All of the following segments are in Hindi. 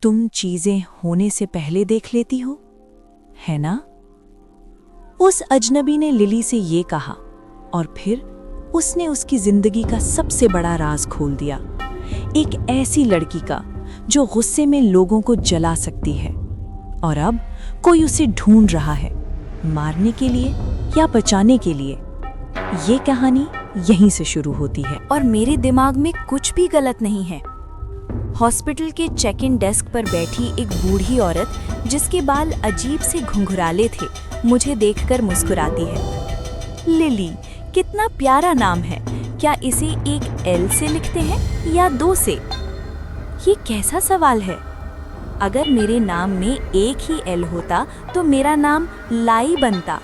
तुम चीजें होने से पहले देख लेती हो, है ना? उस अजनबी ने लिली से ये कहा और फिर उसने उसकी जिंदगी का सबसे बड़ा राज खोल दिया। एक ऐसी लड़की का जो गुस्से में लोगों को जला सकती है और अब कोई उसे ढूंढ रहा है, मारने के लिए या बचाने के लिए। ये कहानी यहीं से शुरू होती है और मेरे दिमाग में कुछ भी गलत नहीं है। हॉस्पिटल के चेक इन डेस्क पर बैठी एक बूढ़ी औरत जिसके बाल अजीब से घुंघराले थे, मुझे देखकर मुस्कुराती है। लिली, कितना प्यारा नाम है। क्या इसे एक एल से लिखते हैं या 2 से? ये कैसा सवाल है? अगर मेरे नाम में एक ही एल होता तो मेरा नाम लाई बनता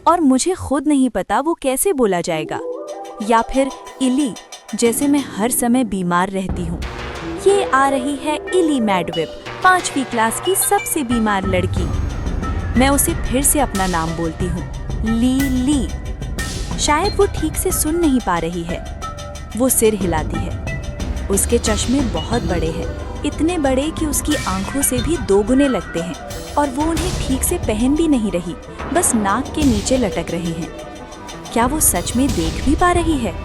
और मुझे खुद नहीं पता वो कैसे बोला जाएगा। या फिर इली, जैसे मैं हर समय बीमार रहती हूँ। ये आ रही है इली मैडविप, 5वीं क्लास की सबसे बीमार लड़की। मैं उसे फिर से अपना नाम बोलती हूँ, ली। शायद वो ठीक से सुन नहीं पा रही है। वो सिर हिलाती है। उसके चश्मे बहुत बड़े हैं, इतने बड़े कि उसकी आंखों से भी 2 गुने लगते हैं और वो उन्हें ठीक से पहन भी नहीं रही, बस नाक के नीचे लटक रहे हैं। क्या वो सच में देख भी पा रही है?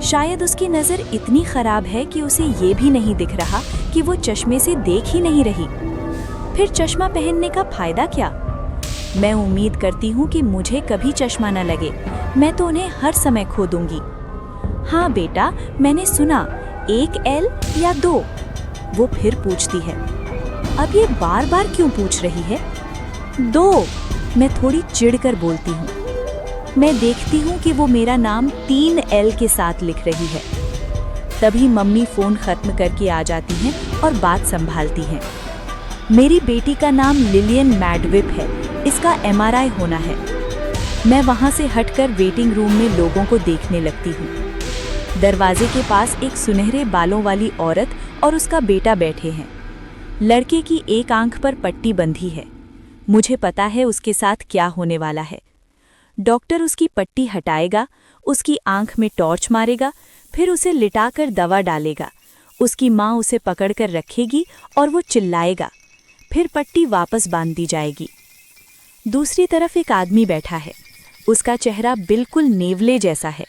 शायद उसकी नज़र इतनी खराब है कि उसे ये भी नहीं दिख रहा कि वो चश्मे से देख ही नहीं रही। फिर चश्मा पहनने का फायदा क्या? मैं उम्मीद करती हूँ कि मुझे कभी चश्मा न लगे, मैं तो उन्हें हर समय खो दूंगी। हाँ बेटा, मैंने सुना, 1 एल या 2? वो फिर पूछती है। अब ये बार बार क्यों पूछ रही है? 2, मैं थोड़ी चिढ़कर बोलती हूँ। मैं देखती हूँ कि वो मेरा नाम 3 एल के साथ लिख रही है। तभी मम्मी फ़ोन ख़त्म करके आ जाती हैं और बात संभालती हैं। मेरी बेटी का नाम लिलियन मैडविप है, इसका MRI होना है। मैं वहाँ से हटकर वेटिंग रूम में लोगों को देखने लगती हूँ। दरवाजे के पास एक सुनहरे बालों वाली औरत और उसका बेटा बैठे हैं। लड़के की एक आंख पर पट्टी बंधी है। मुझे पता है उसके साथ क्या होने वाला है। डॉक्टर उसकी पट्टी हटाएगा, उसकी आंख में टॉर्च मारेगा, फिर उसे लिटाकर दवा डालेगा। उसकी माँ उसे पकड़कर रखेगी और वो चिल्लाएगा। फिर पट्टी वापस बांध दी जाएगी। दूसरी तरफ एक आदमी बैठा है। उसका चेहरा बिल्कुल नेवले जैसा है।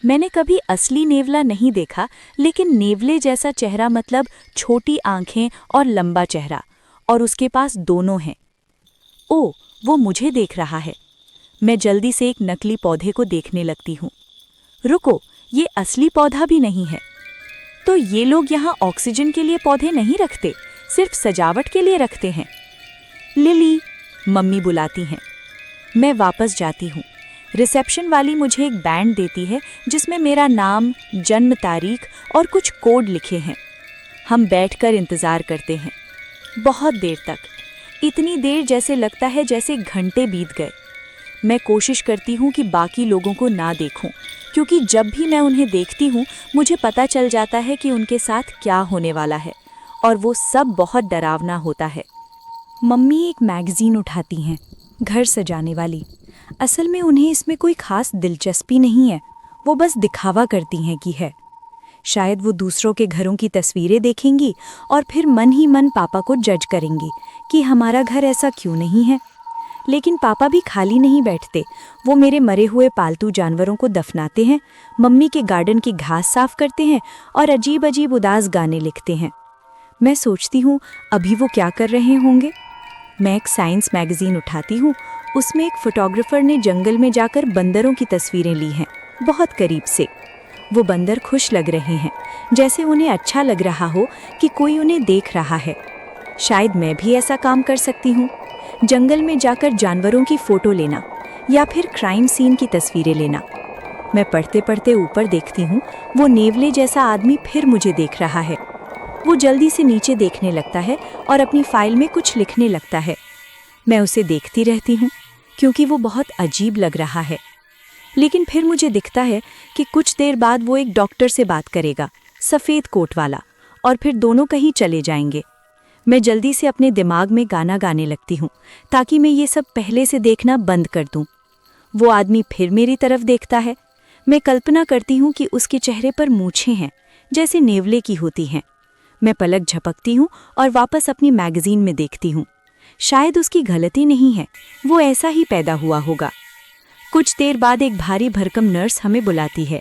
मैंने कभी असली नेवला नहीं देखा, लेकिन नेवले जैसा चेहरा मतलब छोटी आंखें और लंबा चेहरा, और उसके पास दोनों हैं। ओ, वो मुझे देख रहा है। मैं जल्दी से एक नकली पौधे को देखने लगती हूँ। रुको, ये असली पौधा भी नहीं है। तो ये लोग यहाँ ऑक्सीजन के लिए पौधे नहीं रखते, सिर्फ सजावट के लिए रखते हैं। लिली, मम्मी बुलाती हैं। मैं वापस जाती हूँ। रिसेप्शन वाली मुझे एक बैंड देती है जिसमें मेरा नाम, जन्म तारीख और कुछ कोड लिखे हैं। हम बैठकर इंतज़ार करते हैं, बहुत देर तक। इतनी देर जैसे लगता है जैसे घंटे बीत गए। मैं कोशिश करती हूँ कि बाकी लोगों को ना देखूं, क्योंकि जब भी मैं उन्हें देखती हूँ मुझे पता चल जाता है कि उनके साथ क्या होने वाला है, और वो सब बहुत डरावना होता है। मम्मी एक मैगज़ीन उठाती हैं, घर सजाने वाली। असल में उन्हें इसमें कोई खास दिलचस्पी नहीं है, वो बस दिखावा करती हैं कि है। शायद वो दूसरों के घरों की तस्वीरें देखेंगी और फिर मन ही मन पापा को जज करेंगी कि हमारा घर ऐसा क्यों नहीं है। लेकिन पापा भी खाली नहीं बैठते। वो मेरे मरे हुए पालतू जानवरों को दफनाते हैं, मम्मी के गार्डन की घास साफ करते हैं और अजीब अजीब उदास गाने लिखते हैं। मैं सोचती हूँ अभी वो क्या कर रहे होंगे। मैं एक साइंस मैगज़ीन उठाती हूँ। उसमें एक फोटोग्राफर ने जंगल में जाकर बंदरों की तस्वीरें ली हैं, बहुत करीब से। वो बंदर खुश लग रहे हैं, जैसे उन्हें अच्छा लग रहा हो कि कोई उन्हें देख रहा है। शायद मैं भी ऐसा काम कर सकती हूँ, जंगल में जाकर जानवरों की फ़ोटो लेना या फिर क्राइम सीन की तस्वीरें लेना। मैं पढ़ते पढ़ते ऊपर देखती हूँ, वो नेवले जैसा आदमी फिर मुझे देख रहा है। वो जल्दी से नीचे देखने लगता है और अपनी फाइल में कुछ लिखने लगता है। मैं उसे देखती रहती हूँ क्योंकि वो बहुत अजीब लग रहा है। लेकिन फिर मुझे दिखता है कि कुछ देर बाद वो एक डॉक्टर से बात करेगा, सफ़ेद कोट वाला, और फिर दोनों कहीं चले जाएंगे। मैं जल्दी से अपने दिमाग में गाना गाने लगती हूँ ताकि मैं ये सब पहले से देखना बंद कर दूँ। वो आदमी फिर मेरी तरफ देखता है। मैं कल्पना करती हूँ कि उसके चेहरे पर मूछें हैं, जैसे नेवले की होती हैं। मैं पलक झपकती हूँ और वापस अपनी मैगजीन में देखती हूँ। शायद उसकी गलती नहीं है, वो ऐसा ही पैदा हुआ होगा। कुछ देर बाद एक भारी भरकम नर्स हमें बुलाती है।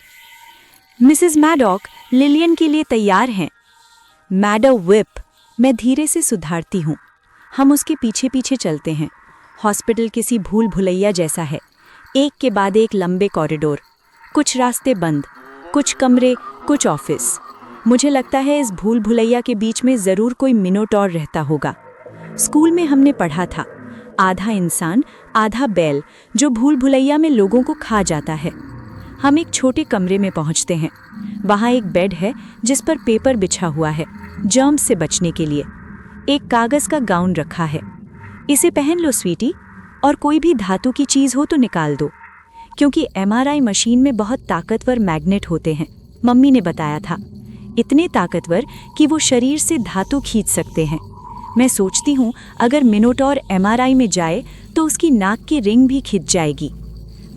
मिसेस मैडॉक लिलियन के लिए तैयार हैं। मैडम विप, मैं धीरे से सुधारती हूँ। हम उसके पीछे पीछे चलते हैं। हॉस्पिटल किसी भूल भुलैया जैसा है, एक के बाद एक लंबे कॉरिडोर, कुछ रास्ते बंद, कुछ कमरे, कुछ ऑफिस। मुझे लगता है इस भूल भुलैया के बीच में ज़रूर कोई मिनोटॉर रहता होगा। स्कूल में हमने पढ़ा था, आधा इंसान आधा बैल जो भूल भुलैया में लोगों को खा जाता है। हम एक छोटे कमरे में पहुंचते हैं। वहाँ एक बेड है जिस पर पेपर बिछा हुआ है, जर्म्स से बचने के लिए। एक कागज़ का गाउन रखा है। इसे पहन लो स्वीटी, और कोई भी धातु की चीज़ हो तो निकाल दो, क्योंकि MRI मशीन में बहुत ताकतवर मैग्नेट होते हैं, मम्मी ने बताया था। इतने ताकतवर कि वो शरीर से धातु खींच सकते हैं। मैं सोचती हूँ अगर मिनोटॉर MRI में जाए तो उसकी नाक की रिंग भी खिंच जाएगी।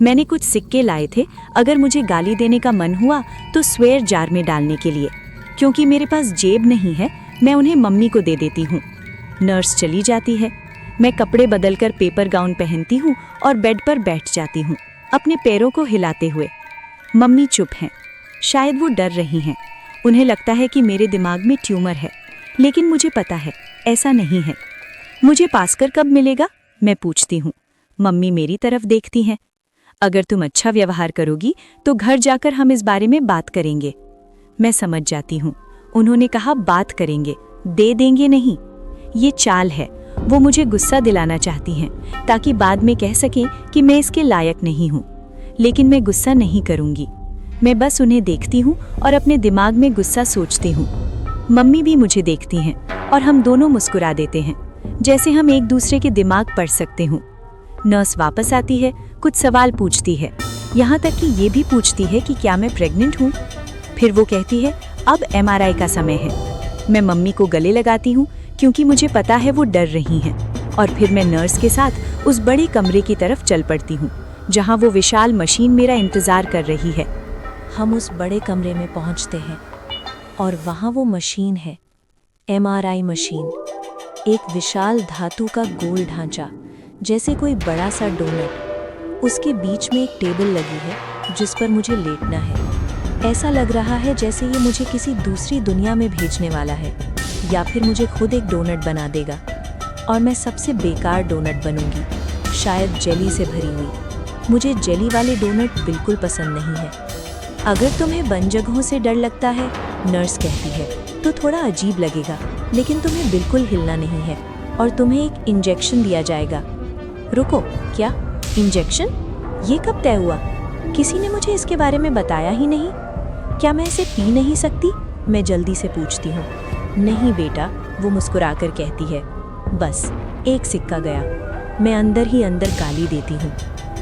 मैंने कुछ सिक्के लाए थे, अगर मुझे गाली देने का मन हुआ तो स्वेयर जार में डालने के लिए। क्योंकि मेरे पास जेब नहीं है, मैं उन्हें मम्मी को दे देती हूँ। नर्स चली जाती है। मैं कपड़े बदलकर पेपर गाउन पहनती हूँ और बेड पर बैठ जाती हूँ, अपने पैरों को हिलाते हुए। मम्मी चुप हैं, शायद वो डर रही हैं। उन्हें लगता है कि मेरे दिमाग में ट्यूमर है, लेकिन मुझे पता है ऐसा नहीं है। मुझे पास्कर कब मिलेगा, मैं पूछती हूँ। मम्मी मेरी तरफ देखती हैं। अगर तुम अच्छा व्यवहार करोगी तो घर जाकर हम इस बारे में बात करेंगे। मैं समझ जाती हूँ, उन्होंने कहा बात करेंगे, दे देंगे नहीं। ये चाल है, वो मुझे गुस्सा दिलाना चाहती हैं ताकि बाद में कह सकें कि मैं इसके लायक नहीं हूँ। लेकिन मैं गुस्सा नहीं करूँगी। मैं बस उन्हें देखती हूँ और अपने दिमाग में गुस्सा सोचती हूँ। मम्मी भी मुझे देखती हैं और हम दोनों मुस्कुरा देते हैं, जैसे हम एक दूसरे के दिमाग पढ़ सकते हों। नर्स वापस आती है, कुछ सवाल पूछती है, यहाँ तक कि ये भी पूछती है कि क्या मैं प्रेग्नेंट हूँ। फिर वो कहती है अब MRI का समय है। मैं मम्मी को गले लगाती हूँ क्योंकि मुझे पता है वो डर रही हैं, और फिर मैं नर्स के साथ उस बड़े कमरे की तरफ चल पड़ती हूँ जहाँ वो विशाल मशीन मेरा इंतज़ार कर रही है। हम उस बड़े कमरे में पहुंचते हैं और वहाँ वो मशीन है, MRI मशीन। एक विशाल धातु का गोल ढांचा, जैसे कोई बड़ा सा डोनट। उसके बीच में एक टेबल लगी है जिस पर मुझे लेटना है। ऐसा लग रहा है जैसे ये मुझे किसी दूसरी दुनिया में भेजने वाला है, या फिर मुझे खुद एक डोनट बना देगा और मैं सबसे बेकार डोनट बनूंगी, शायद जेली से भरी हुई। मुझे जेली वाले डोनट बिल्कुल पसंद नहीं है। अगर तुम्हें बंद जगहों से डर लगता है, नर्स कहती है, तो थोड़ा अजीब लगेगा, लेकिन तुम्हें बिल्कुल हिलना नहीं है और तुम्हें एक इंजेक्शन दिया जाएगा। रुको, क्या इंजेक्शन? ये कब तय हुआ? किसी ने मुझे इसके बारे में बताया ही नहीं। क्या मैं इसे पी नहीं सकती? मैं जल्दी से पूछती हूँ। नहीं बेटा, वो मुस्कुराकर कहती है, बस एक सिक्का गया। मैं अंदर ही अंदर गाली देती हूँ।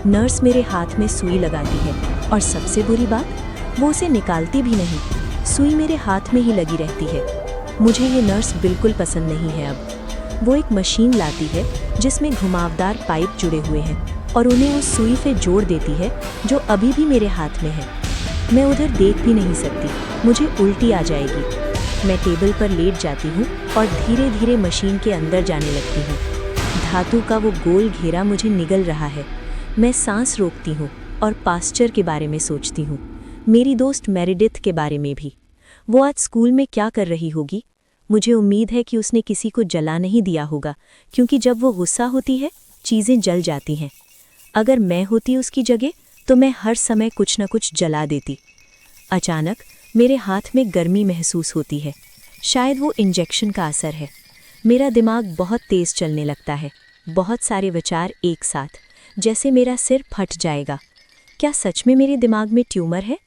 नर्स मेरे हाथ में सुई लगाती है और सबसे बुरी बात, वो उसे निकालती भी नहीं। सुई मेरे हाथ में ही लगी रहती है। मुझे ये नर्स बिल्कुल पसंद नहीं है। अब वो एक मशीन लाती है जिसमें घुमावदार पाइप जुड़े हुए हैं और उन्हें उस सुई से जोड़ देती है जो अभी भी मेरे हाथ में है। मैं उधर देख भी नहीं सकती, मुझे उल्टी आ जाएगी। मैं टेबल पर लेट जाती हूँ और धीरे धीरे मशीन के अंदर जाने लगती हूँ। धातु का वो गोल घेरा मुझे निगल रहा है। मैं सांस रोकती हूँ और पास्चर के बारे में सोचती हूँ, मेरी दोस्त मेरिडिथ के बारे में भी। वो आज स्कूल में क्या कर रही होगी? मुझे उम्मीद है कि उसने किसी को जला नहीं दिया होगा, क्योंकि जब वो गुस्सा होती है चीज़ें जल जाती हैं। अगर मैं होती उसकी जगह तो मैं हर समय कुछ न कुछ जला देती। अचानक मेरे हाथ में गर्मी महसूस होती है। शायद वो इंजेक्शन का असर है। मेरा दिमाग बहुत तेज़ चलने लगता है, बहुत सारे विचार एक साथ, जैसे मेरा सिर फट जाएगा। क्या सच में मेरे दिमाग में ट्यूमर है?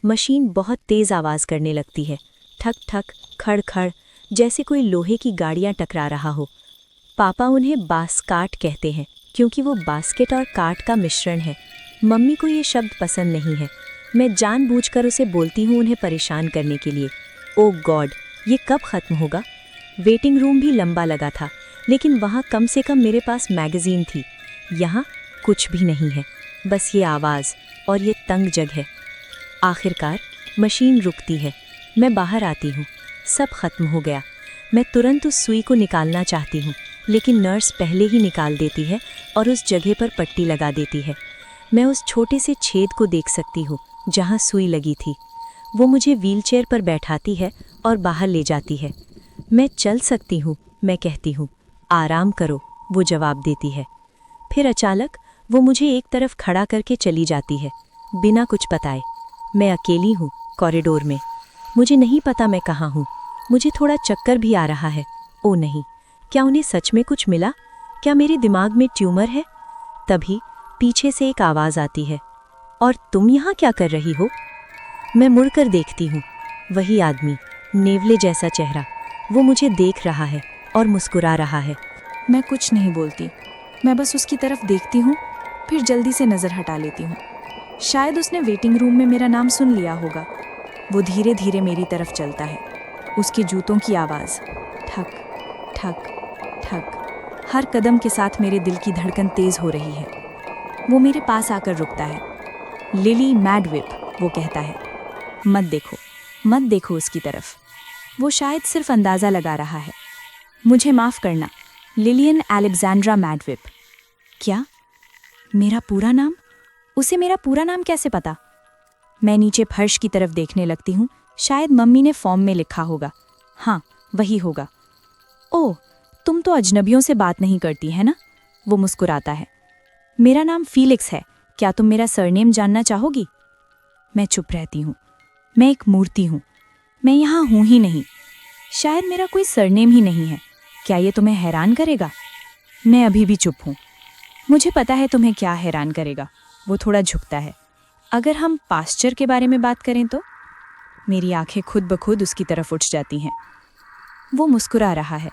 मशीन बहुत तेज़ आवाज़ करने लगती है, ठक ठक, खड़ खड़, जैसे कोई लोहे की गाड़ियाँ टकरा रहा हो। पापा उन्हें बास्काट कहते हैं क्योंकि वो बास्केट और काट का मिश्रण है। मम्मी को ये शब्द पसंद नहीं है। मैं जानबूझकर उसे बोलती हूँ उन्हें परेशान करने के लिए। ओह गॉड, ये कब ख़त्म होगा? वेटिंग रूम भी लंबा लगा था, लेकिन वहाँ कम से कम मेरे पास मैगज़ीन थी। यहाँ कुछ भी नहीं है, बस ये आवाज़ और ये तंग जगह। आखिरकार मशीन रुकती है। मैं बाहर आती हूँ। सब खत्म हो गया। मैं तुरंत उस सुई को निकालना चाहती हूँ, लेकिन नर्स पहले ही निकाल देती है और उस जगह पर पट्टी लगा देती है। मैं उस छोटे से छेद को देख सकती हूँ जहाँ सुई लगी थी। वो मुझे व्हीलचेयर पर बैठाती है और बाहर ले जाती है। मैं चल सकती हूँ, मैं कहती हूँ। आराम करो, वो जवाब देती है। फिर अचानक वो मुझे एक तरफ खड़ा करके चली जाती है, बिना कुछ बताए। मैं अकेली हूँ कॉरिडोर में। मुझे नहीं पता मैं कहाँ हूँ। मुझे थोड़ा चक्कर भी आ रहा है। ओ नहीं, क्या उन्हें सच में कुछ मिला? क्या मेरे दिमाग में ट्यूमर है? तभी पीछे से एक आवाज़ आती है, और तुम यहाँ क्या कर रही हो? मैं मुड़कर देखती हूँ। वही आदमी, नेवले जैसा चेहरा, वो मुझे देख रहा है और मुस्कुरा रहा है। मैं कुछ नहीं बोलती, मैं बस उसकी तरफ देखती हूँ, फिर जल्दी से नज़र हटा लेती हूँ। शायद उसने वेटिंग रूम में मेरा नाम सुन लिया होगा। वो धीरे धीरे मेरी तरफ चलता है। उसके जूतों की आवाज़, ठक ठक ठक, हर कदम के साथ मेरे दिल की धड़कन तेज़ हो रही है। वो मेरे पास आकर रुकता है। लिली मैडविप, वो कहता है। मत देखो उसकी तरफ। वो शायद सिर्फ अंदाज़ा लगा रहा है। मुझे माफ़ करना, लिलियन अलेक्जेंड्रा मैडविप। क्या? मेरा पूरा नाम? उसे मेरा पूरा नाम कैसे पता? मैं नीचे फर्श की तरफ देखने लगती हूँ। शायद मम्मी ने फॉर्म में लिखा होगा। हाँ, वही होगा। ओह, तुम तो अजनबियों से बात नहीं करती है ना? वो मुस्कुराता है। मेरा नाम फीलिक्स है। क्या तुम मेरा सरनेम जानना चाहोगी? मैं चुप रहती हूँ। मैं एक मूर्ति हूँ। मैं यहाँ हूँ ही नहीं। शायद मेरा कोई सरनेम ही नहीं है। क्या ये तुम्हें हैरान करेगा? मैं अभी भी चुप हूँ। मुझे पता है तुम्हें क्या हैरान करेगा। वो थोड़ा झुकता है। अगर हम पास्चर के बारे में बात करें तो? मेरी आंखें खुद ब खुद उसकी तरफ उठ जाती हैं। वो मुस्कुरा रहा है।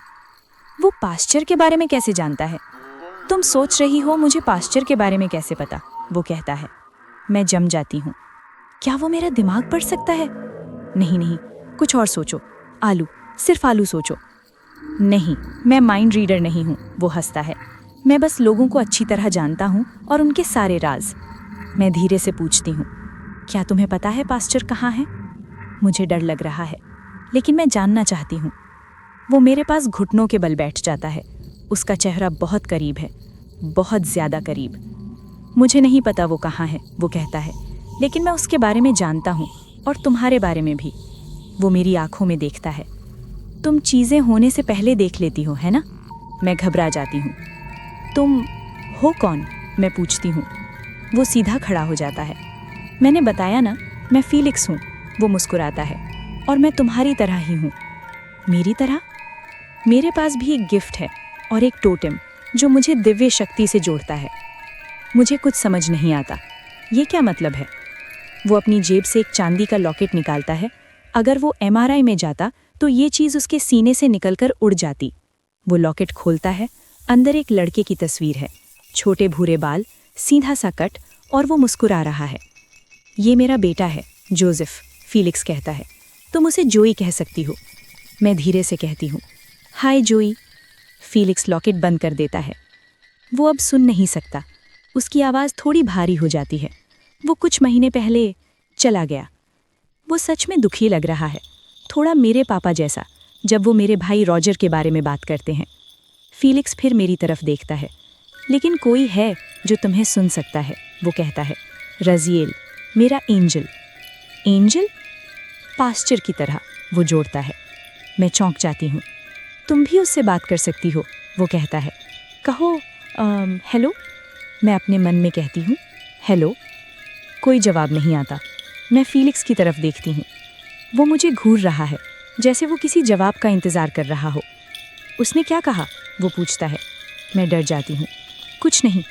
वो पास्चर के बारे में कैसे जानता है? तुम सोच रही हो मुझे पास्चर के बारे में कैसे पता? वो कहता है। मैं जम जाती हूँ। क्या वो मेरा दिमाग पढ़ सकता है? नहीं, कुछ और सोचो। आलू, सिर्फ आलू सोचो। नहीं, मैं माइंड रीडर नहीं हूँ। वो हंसता है। मैं बस लोगों को अच्छी तरह जानता हूँ और उनके सारे राज। मैं धीरे से पूछती हूँ, क्या तुम्हें पता है पास्चर कहाँ है? मुझे डर लग रहा है, लेकिन मैं जानना चाहती हूँ। वो मेरे पास घुटनों के बल बैठ जाता है। उसका चेहरा बहुत करीब है, बहुत ज़्यादा करीब। मुझे नहीं पता वो कहाँ है, वो कहता है, लेकिन मैं उसके बारे में जानता हूँ और तुम्हारे बारे में भी। वो मेरी आंखों में देखता है। तुम चीज़ें होने से पहले देख लेती हो, है ना? मैं घबरा जाती हूँ। तुम हो कौन? मैं पूछती हूँ। वो सीधा खड़ा हो जाता है। मैंने बताया ना, मैं फीलिक्स हूँ। वो मुस्कुराता है। और मैं तुम्हारी तरह ही हूँ। मेरी तरह? मेरे पास भी एक गिफ्ट है और एक टोटेम जो मुझे दिव्य शक्ति से जोड़ता है। मुझे कुछ समझ नहीं आता। ये क्या मतलब है? वो अपनी जेब से एक चांदी का लॉकेट निकालता है। अगर वो MRI में जाता तो ये चीज़ उसके सीने से निकलकर उड़ जाती। वो लॉकेट खोलता है। अंदर एक लड़के की तस्वीर है। छोटे भूरे बाल, सीधा सा कट, और वो मुस्कुरा रहा है। ये मेरा बेटा है, जोसेफ, फीलिक्स कहता है। तुम उसे जोई कह सकती हो। मैं धीरे से कहती हूँ, हाय जोई। फीलिक्स लॉकेट बंद कर देता है। वो अब सुन नहीं सकता। उसकी आवाज़ थोड़ी भारी हो जाती है। वो कुछ महीने पहले चला गया। वो सच में दुखी लग रहा है, थोड़ा मेरे पापा जैसा, जब वो मेरे भाई रॉजर के बारे में बात करते हैं। फीलिक्स फिर मेरी तरफ देखता है। लेकिन कोई है जो तुम्हें सुन सकता है, वो कहता है। रज़िएल, मेरा एंजल। एंजल? पास्चर की तरह, वो जोड़ता है। मैं चौंक जाती हूँ। तुम भी उससे बात कर सकती हो, वो कहता है। कहो, हेलो। मैं अपने मन में कहती हूँ, हेलो। कोई जवाब नहीं आता। मैं फीलिक्स की तरफ देखती हूँ। वो मुझे घूर रहा है, जैसे वो किसी जवाब का इंतज़ार कर रहा हो। उसने क्या कहा? वो पूछता है। मैं डर जाती हूँ। कुछ नहीं।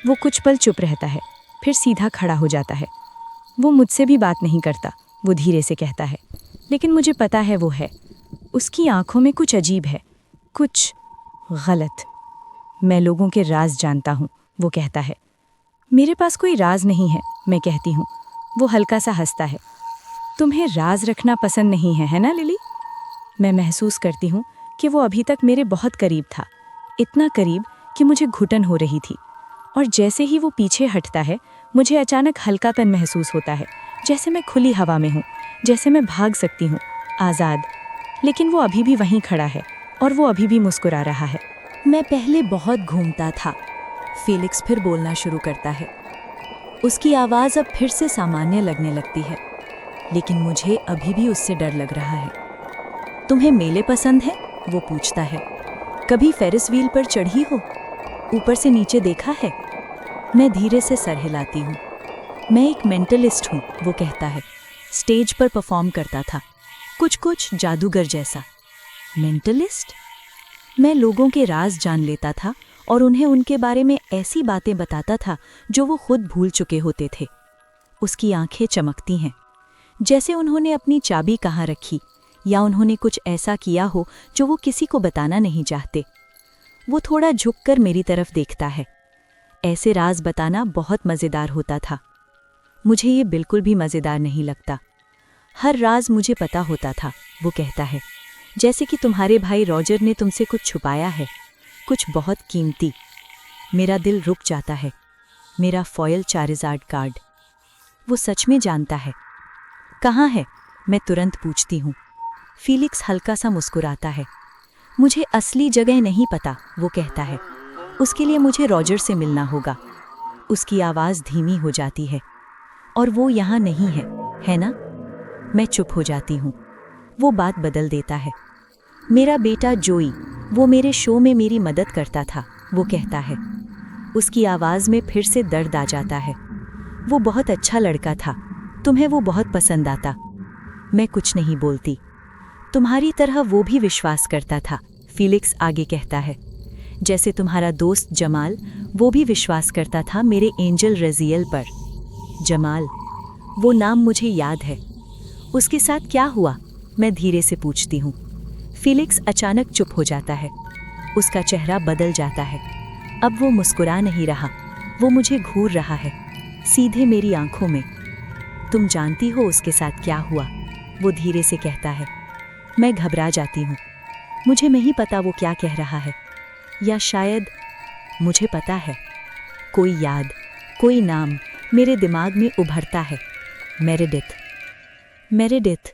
वो कुछ पल चुप रहता है, फिर सीधा खड़ा हो जाता है। वो मुझसे भी बात नहीं करता, वो धीरे से कहता है। लेकिन मुझे पता है वो है। उसकी आंखों में कुछ अजीब है, कुछ गलत। मैं लोगों के राज जानता हूँ, वो कहता है। मेरे पास कोई राज नहीं है, मैं कहती हूँ। वो हल्का सा हंसता है। तुम्हें राज रखना पसंद नहीं है, है ना लिली? मैं महसूस करती हूँ कि वो अभी तक मेरे बहुत करीब था, इतना करीब कि मुझे घुटन हो रही थी। और जैसे ही वो पीछे हटता है, मुझे अचानक हल्कापन महसूस होता है, जैसे मैं खुली हवा में हूँ, जैसे मैं भाग सकती हूँ, आज़ाद। लेकिन वो अभी भी वहीं खड़ा है और वो अभी भी मुस्कुरा रहा है। मैं पहले बहुत घूमता था। फेलिक्स फिर बोलना शुरू करता है। उसकी आवाज़ अब फिर से सामान्य लगने लगती है, लेकिन मुझे अभी भी उससे डर लग रहा है। तुम्हें मेले पसंद है? वो पूछता है। कभी फेरिस व्हील पर चढ़ी हो? ऊपर से नीचे देखा है? मैं धीरे से सर हिलाती हूँ। मैं एक मेंटलिस्ट हूँ, वो कहता है। स्टेज पर परफॉर्म करता था, कुछ जादूगर जैसा। मेंटलिस्ट? मैं लोगों के राज जान लेता था और उन्हें उनके बारे में ऐसी बातें बताता था जो वो खुद भूल चुके होते थे। उसकी आंखें चमकती हैं, जैसे उन्होंने अपनी चाबी कहाँ रखी या उन्होंने कुछ ऐसा किया हो जो वो किसी को बताना नहीं चाहते। वो थोड़ा झुककर मेरी तरफ देखता है। ऐसे राज बताना बहुत मज़ेदार होता था। मुझे ये बिल्कुल भी मज़ेदार नहीं लगता। हर राज मुझे पता होता था, वो कहता है। जैसे कि तुम्हारे भाई रॉजर ने तुमसे कुछ छुपाया है, कुछ बहुत कीमती। मेरा दिल रुक जाता है। मेरा फॉयल चारिज़ार्ड कार्ड। वो सच में जानता है। कहाँ है? मैं तुरंत पूछती हूँ। फीलिक्स हल्का सा मुस्कुराता है। मुझे असली जगह नहीं पता, वो कहता है। उसके लिए मुझे रॉजर से मिलना होगा। उसकी आवाज़ धीमी हो जाती है। और वो यहाँ नहीं है ना? मैं चुप हो जाती हूँ। वो बात बदल देता है। मेरा बेटा जोई, वो मेरे शो में मेरी मदद करता था, वो कहता है। उसकी आवाज़ में फिर से दर्द आ जाता है। वो बहुत अच्छा लड़का था, तुम्हें वो बहुत पसंद आता। मैं कुछ नहीं बोलती। तुम्हारी तरह वो भी विश्वास करता था, फीलिक्स आगे कहता है। जैसे तुम्हारा दोस्त जमाल, वो भी विश्वास करता था मेरे एंजल रज़ियल पर। जमाल, वो नाम मुझे याद है। उसके साथ क्या हुआ? मैं धीरे से पूछती हूँ। फीलिक्स अचानक चुप हो जाता है। उसका चेहरा बदल जाता है। अब वो मुस्कुरा नहीं रहा, वो मुझे घूर रहा है, सीधे मेरी आंखों में। तुम जानती हो उसके साथ क्या हुआ? वो धीरे से कहता है। मैं घबरा जाती हूँ। मुझे नहीं पता वो क्या कह रहा है, या शायद मुझे पता है। कोई याद, कोई नाम मेरे दिमाग में उभरता है। मेरेडिथ, मेरेडिथ,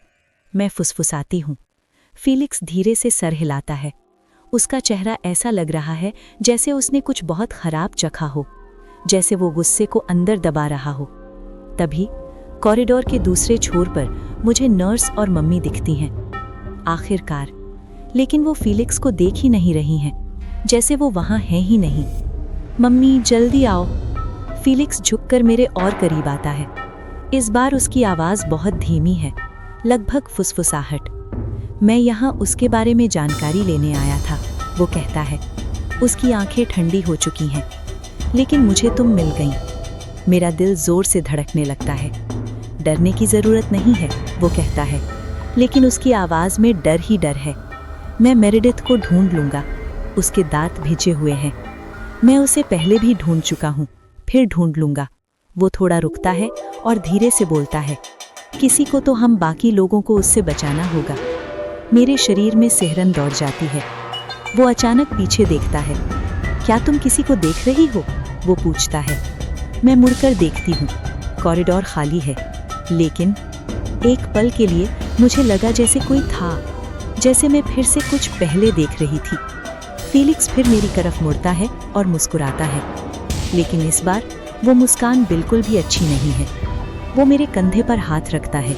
मैं फुसफुसाती हूँ। फीलिक्स धीरे से सर हिलाता है। उसका चेहरा ऐसा लग रहा है जैसे उसने कुछ बहुत खराब चखा हो, जैसे वो गुस्से को अंदर दबा रहा हो। तभी कॉरिडोर के दूसरे छोर पर मुझे नर्स और मम्मी दिखती हैं, आखिरकार। लेकिन वो फीलिक्स को देख ही नहीं रही हैं, जैसे वो वहाँ है ही नहीं। मम्मी जल्दी आओ। फीलिक्स झुककर मेरे और करीब आता है। इस बार उसकी आवाज़ बहुत धीमी है, लगभग फुसफुसाहट। मैं यहाँ उसके बारे में जानकारी लेने आया था, वो कहता है। उसकी आंखें ठंडी हो चुकी हैं। लेकिन मुझे तुम मिल गई। मेरा दिल जोर से धड़कने लगता है। डरने की ज़रूरत नहीं है, वो कहता है, लेकिन उसकी आवाज़ में डर ही डर है। मैं मेरेडिथ को ढूंढ लूँगा। उसके दांत भिजे हुए हैं। मैं उसे पहले भी ढूंढ चुका हूँ, फिर ढूंढ लूँगा। वो थोड़ा रुकता है और धीरे से बोलता है। किसी को तो हम बाकी लोगों को उससे बचाना होगा। मेरे शरीर में सिहरन दौड़ जाती है। वो अचानक पीछे देखता है। क्या तुम किसी को देख रही हो? वो पूछता है। मैं मुड़कर देखती हूँ। कॉरिडोर खाली है, लेकिन एक पल के लिए मुझे लगा जैसे कोई था, जैसे मैं फिर से कुछ पहले देख रही थी। फीलिक्स फिर मेरी तरफ मुड़ता है और मुस्कुराता है, लेकिन इस बार वो मुस्कान बिल्कुल भी अच्छी नहीं है। वो मेरे कंधे पर हाथ रखता है।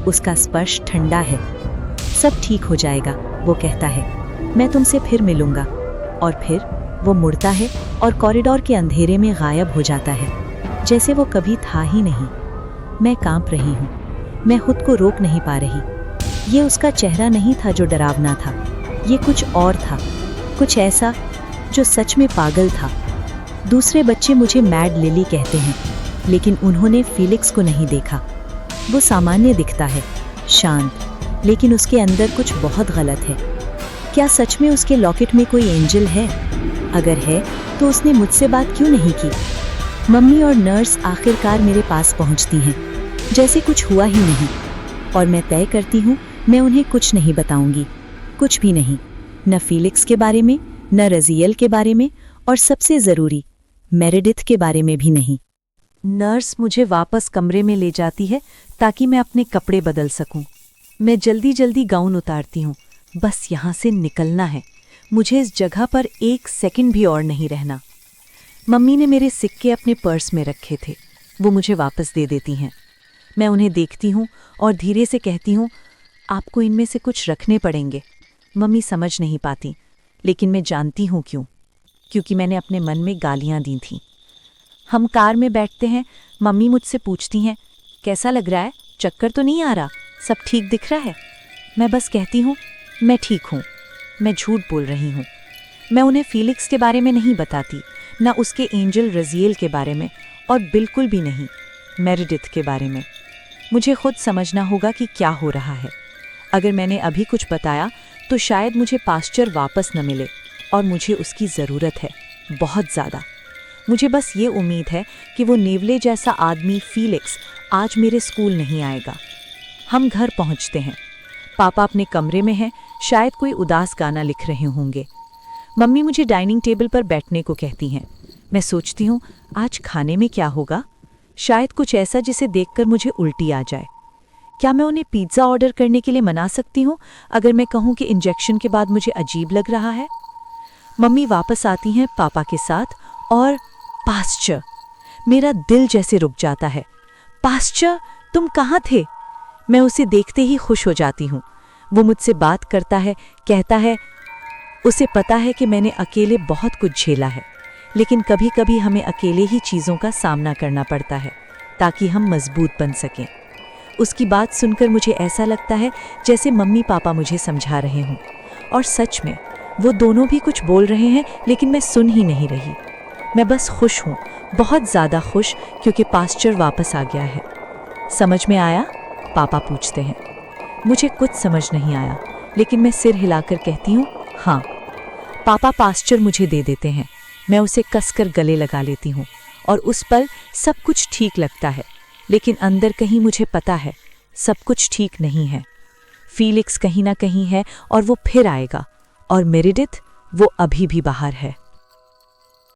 उसका स्पर्श ठंडा है। सब ठीक हो जाएगा, वो कहता है। मैं तुमसे फिर मिलूंगा। और फिर वो मुड़ता है और कॉरिडोर के अंधेरे में गायब हो जाता है, जैसे वो कभी था ही नहीं। मैं कांप रही हूँ। मैं खुद को रोक नहीं पा रही। ये उसका चेहरा नहीं था जो डरावना था, ये कुछ और था, कुछ ऐसा जो सच में पागल था। दूसरे बच्चे मुझे मैड लिली कहते हैं, लेकिन उन्होंने फीलिक्स को नहीं देखा। वो सामान्य दिखता है, शांत, लेकिन उसके अंदर कुछ बहुत गलत है। क्या सच में उसके लॉकेट में कोई एंजल है? अगर है तो उसने मुझसे बात क्यों नहीं की? मम्मी और नर्स आखिरकार मेरे पास पहुंचती हैं, जैसे कुछ हुआ ही नहीं। और मैं तय करती हूँ मैं उन्हें कुछ नहीं बताऊंगी, कुछ भी नहीं, न फीलिक्स के बारे में, न रज़ियल के बारे में, और सबसे ज़रूरी मेरेडिथ के बारे में भी नहीं। नर्स मुझे वापस कमरे में ले जाती है ताकि मैं अपने कपड़े बदल सकूं। मैं जल्दी जल्दी गाउन उतारती हूँ, बस यहाँ से निकलना है। मुझे इस जगह पर 1 सेकंड भी और नहीं रहना। मम्मी ने मेरे सिक्के अपने पर्स में रखे थे, वो मुझे वापस दे देती हैं। मैं उन्हें देखती हूँ और धीरे से कहती हूँ, आपको इनमें से कुछ रखने पड़ेंगे। मम्मी समझ नहीं पाती, लेकिन मैं जानती हूँ क्यों। क्योंकि मैंने अपने मन में गालियाँ दी थीं। हम कार में बैठते हैं। मम्मी मुझसे पूछती हैं, कैसा लग रहा है? चक्कर तो नहीं आ रहा? सब ठीक दिख रहा है? मैं बस कहती हूँ, मैं ठीक हूँ। मैं झूठ बोल रही हूँ। मैं उन्हें फीलिक्स के बारे में नहीं बताती, ना उसके एंजल रजियल के बारे में, और बिल्कुल भी नहीं मेरिडिथ के बारे में। मुझे खुद समझना होगा कि क्या हो रहा है। अगर मैंने अभी कुछ बताया तो शायद मुझे पास्चर वापस न मिले, और मुझे उसकी ज़रूरत है, बहुत ज़्यादा। मुझे बस ये उम्मीद है कि वो नेवले जैसा आदमी फीलिक्स आज मेरे स्कूल नहीं आएगा। हम घर पहुंचते हैं। पापा अपने कमरे में हैं, शायद कोई उदास गाना लिख रहे होंगे। मम्मी मुझे डाइनिंग टेबल पर बैठने को कहती हैं। मैं सोचती हूँ, आज खाने में क्या होगा? शायद कुछ ऐसा जिसे देखकर मुझे उल्टी आ जाए। क्या मैं उन्हें पिज़्ज़ा ऑर्डर करने के लिए मना सकती हूँ अगर मैं कहूँ कि इंजेक्शन के बाद मुझे अजीब लग रहा है? मम्मी वापस आती हैं पापा के साथ, और पास्चर। मेरा दिल जैसे रुक जाता है। पास्चर, तुम कहाँ थे? मैं उसे देखते ही खुश हो जाती हूँ। वो मुझसे बात करता है, कहता है उसे पता है कि मैंने अकेले बहुत कुछ झेला है, लेकिन कभी कभी हमें अकेले ही चीज़ों का सामना करना पड़ता है ताकि हम मजबूत बन सकें। उसकी बात सुनकर मुझे ऐसा लगता है जैसे मम्मी पापा मुझे समझा रहे हों, और सच में वो दोनों भी कुछ बोल रहे हैं, लेकिन मैं सुन ही नहीं रही। मैं बस खुश हूँ, बहुत ज़्यादा खुश, क्योंकि पास्चर वापस आ गया है। समझ में आया? पापा पूछते हैं। मुझे कुछ समझ नहीं आया, लेकिन मैं सिर हिलाकर कहती हूँ, हाँ। पापा पास्चर मुझे दे देते हैं। मैं उसे कसकर गले लगा लेती हूँ, और उस पल सब कुछ ठीक लगता है, लेकिन अंदर कहीं मुझे पता है सब कुछ ठीक नहीं है। फीलिक्स कहीं ना कहीं है, और वो फिर आएगा, और मेरिडिथ, वो अभी भी बाहर है।